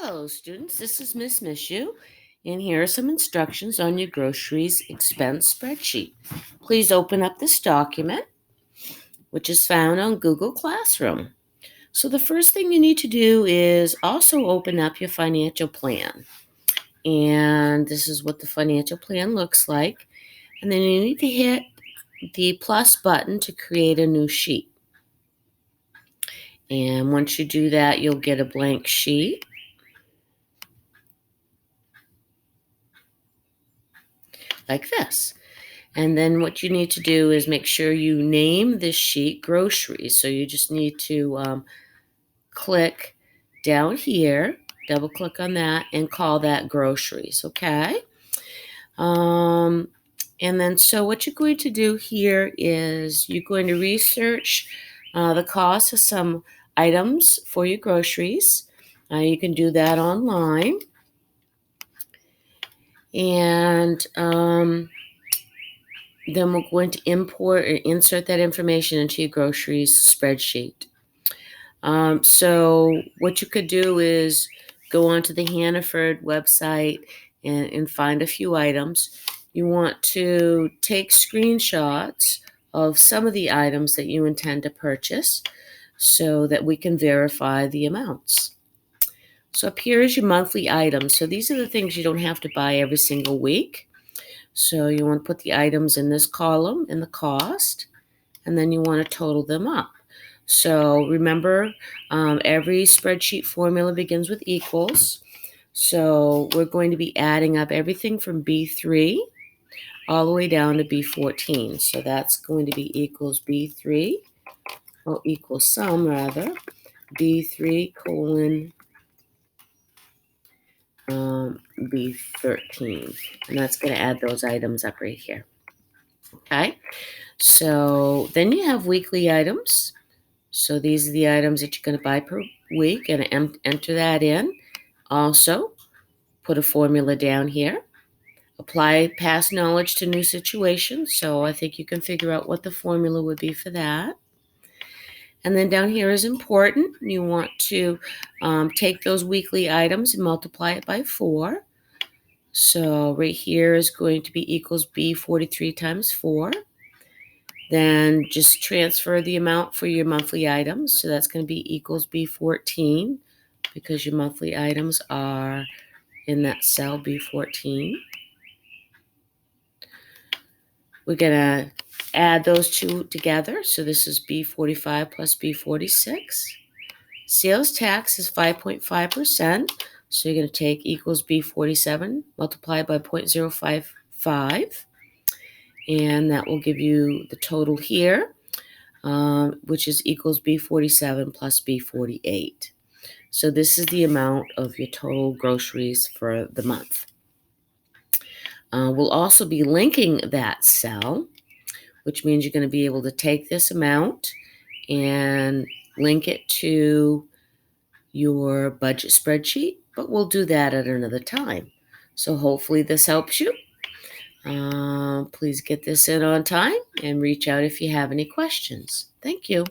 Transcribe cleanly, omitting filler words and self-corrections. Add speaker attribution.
Speaker 1: Hello, students. This is Miss Mishu, and here are some instructions on your groceries expense spreadsheet. Please open up this document, which is found on Google Classroom. So the first thing you need to do is also open up your financial plan. And this is what the financial plan looks like. And then you need to hit the plus button to create a new sheet. And once you do that, you'll get a blank sheet. Like this. And then what you need to do is make sure you name this sheet groceries. So you just need to click down here, double click on that, and call that groceries, okay? And then so what you're going to do here is you're going to research the cost of some items for your groceries. You can do that online. And then we're going to import or insert that information into your groceries spreadsheet. So what you could do is go onto the Hannaford website and find a few items. You want to take screenshots of some of the items that you intend to purchase so that we can verify the amounts. So up here is your monthly items. So these are the things you don't have to buy every single week. So you want to put the items in this column in the cost, and then you want to total them up. So remember, every spreadsheet formula begins with equals. So we're going to be adding up everything from B3 all the way down to B14. So that's going to be equals B3, or equals sum rather, B3 colon B13. And that's going to add those items up right here. Okay, so then you have weekly items. So these are the items that you're going to buy per week, and enter that in. Also, put a formula down here. Apply past knowledge to new situations. So I think you can figure out what the formula would be for that. And then down here is important. You want to take those weekly items and multiply it by 4. So right here is going to be equals B43 times 4. Then just transfer the amount for your monthly items. So that's going to be equals B14 because your monthly items are in that cell B14. We're going to add those two together. So this is B45 plus B46. Sales tax is 5.5%. So you're going to take equals B47 multiplied by 0.055. And that will give you the total here, which is equals B47 plus B48. So this is the amount of your total groceries for the month. We'll also be linking that cell, which means you're going to be able to take this amount and link it to your budget spreadsheet, but we'll do that at another time. So hopefully this helps you. Please get this in on time and reach out if you have any questions. Thank you.